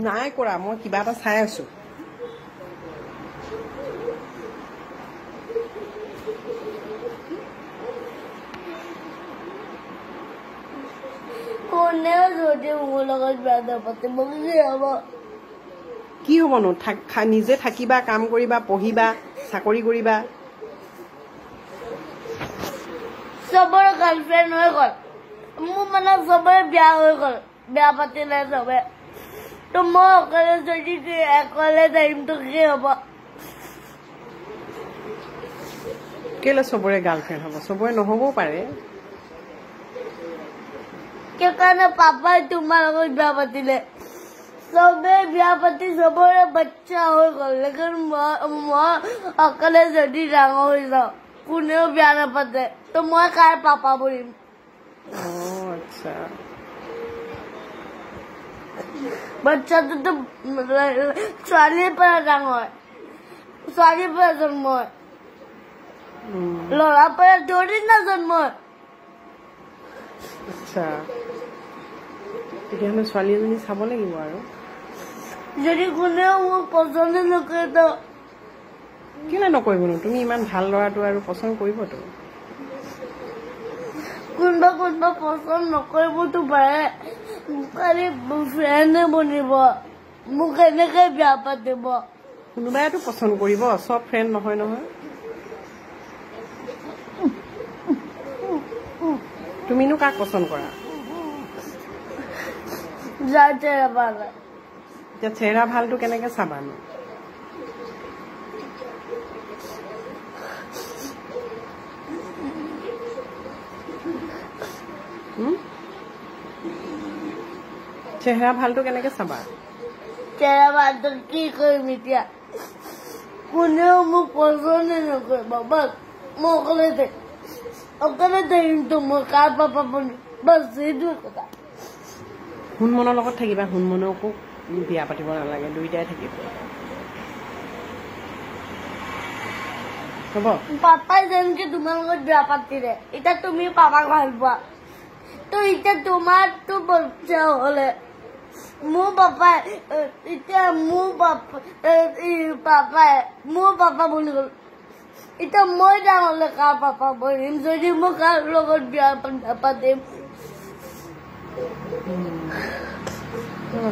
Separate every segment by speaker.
Speaker 1: নাই কৰা মই কিবা এটা চাই আছো কি হ'ব নো নিজে থাকিবা কাম কৰিবা পঢ়িবা চাকৰি কৰিবা
Speaker 2: সবৰে গাৰ্লফ্ৰেণ্ড হৈ গ'ল মোৰ মানে সবৰে বিয়া হৈ গ'ল বিয়া পাতিলে সবে তো মই অকলে যদি অকলে টাইমটো কি হ'ব
Speaker 1: কেলে সবৰে গাৰ্লফ্ৰেণ্ড হ'ব সবৰে নহ'বও পাৰে
Speaker 2: কাৰণে পাপাই তোমাৰ লগত বিয়া পাতিলে সবে বিয়া পাতি সবৰে বাচ্চা হৈ গ'ল লেকিন মই অকলে যদি ডাঙৰ হৈ যাওঁ কোনেও বিয়া নাপাতে তো মই কাৰ পাপা বনিম
Speaker 1: আচ্ছা
Speaker 2: বাচ্চাটোতো ছোৱালীৰ পৰা ডাঙৰ ছোৱালীৰ পৰা জন্ম হয় ল'ৰাৰ পৰা ধৰি না জন্ম হয়
Speaker 1: আচ্ছা তেতিয়াহ'লে ছোৱালী এজনী চাব লাগিব আৰু
Speaker 2: যদি কোনেও মোক পচন্দ নকৰে তো
Speaker 1: কেলে নকৰিবনো তুমি ইমান ভাল ল'ৰাটো আৰু পচন্দ কৰিবতো
Speaker 2: কোনোবা কোনোবা পচন্দ নকৰিবতো পাৰে খালি ফ্ৰেণ্ডে বনিব মোক এনেকে বিয়া পাতিব
Speaker 1: কোনোবাইতো পচন্দ কৰিব চব ফ্ৰেণ্ড নহয় নহয় তুমিনো কাক পচন্দ কৰা
Speaker 2: যাৰ চেহেৰা ভাল
Speaker 1: এতিয়া চেহেৰা ভালটো কেনেকে চাবানো চেহেৰা ভালটো কেনেকে চাবা
Speaker 2: চেহেৰা ভালটো কি কৰিম এতিয়া কোনেও মোক পচন্দে নকৰিব বাছ মই অকলে থাকিমতো মই কাৰ পাপা বনিম বাছ সেইটোৱে কথা
Speaker 1: হুনমনৰ লগত থাকিবা হুনমনকো বিয়া পাতিব নালাগে দুইটাই থাকিব হ'ব
Speaker 2: পাপাই যেনেকে তোমাৰ লগত বিয়া পাতিলে এতিয়া তুমি পাপাক ভাল পোৱা তো এতিয়া তোমাৰতো বাচ্চা হ'লে মোৰ পাপাই এতিয়া মোৰ পাপা বুলি গ'ল এতিয়া মই ডাঙৰলে কাৰ পাপা বনিম যদি মই কাৰ লগত বিয়া নাপাতিম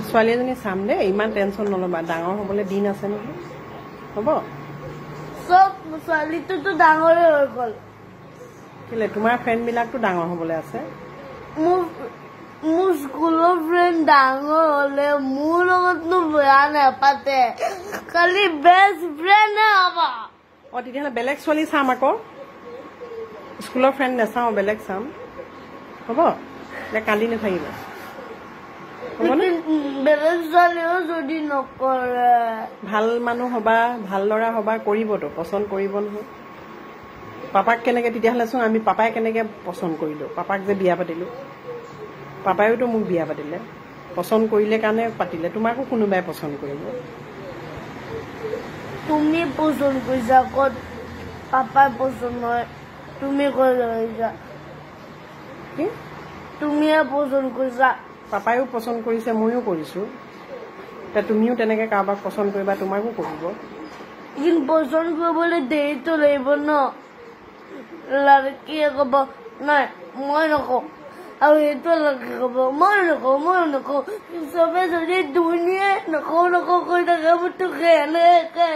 Speaker 1: ছোৱালী এজনী চাম দেই ইমান টেনচন নল'বা ডাঙৰ হ'বলৈ দিন আছে নহয় হ'ব
Speaker 2: চব ছোৱালীটোতো ডাঙৰে হৈ গ'ল
Speaker 1: কেলে তোমাৰ ফ্ৰেণ্ডবিলাকতো ডাঙৰ হ'বলৈ আছে
Speaker 2: মোৰ স্কুলৰ ফ্ৰেণ্ড ডাঙৰ হ'লে মোৰ লগতনো বেয়া নাপাতে খালি বেষ্ট ফ্ৰেণ্ডে হ'ব
Speaker 1: তেতিয়াহ'লে বেলেগ ছোৱালী চাম আকৌ স্কুলৰ ফ্ৰেণ্ড নাচাওঁ বেলেগ চাম হ'ব কান্দি নাথাকিবা
Speaker 2: বেলেগ ছোৱালীও যদি নকৰে
Speaker 1: ভাল মানুহ হবা ভাল ল'ৰা হবা কৰিবতো পচন্দ কৰিব নহয় পাপাক কেনেকে তেতিয়াহ'লে চোন আমি পাপাই কেনেকে পচন্দ কৰিলো পাপাক যে বিয়া পাতিলো পাপাইওতো মোক বিয়া পাতিলে পচন্দ কৰিলে কাৰণে পাতিলে তোমাকো কোনোবাই পচন্দ কৰিব
Speaker 2: তুমি পচন্দ কৰিছা ক'ত পাপাই পচন্দ নহয় তুমি কৈ কৰিছা তুমিয়ে পচন্দ কৰিছা
Speaker 1: পাপাইও পচন্দ কৰিছে ময়ো কৰিছো এতিয়া তুমিও তেনেকে কাৰোবাক পচন্দ কৰিবা তোমাকো কৰিব
Speaker 2: কিন্তু পচন্দ কৰিবলৈ দেৰিটো লাগিব ন লড়কীয়ে ক'ব নাই মই নকওঁ আৰু সেইটো লড়কীয়ে ক'ব মই নকওঁ চবে যদি দুনিয়াই নকওঁ কৰি থাকে মোৰতো এনেকে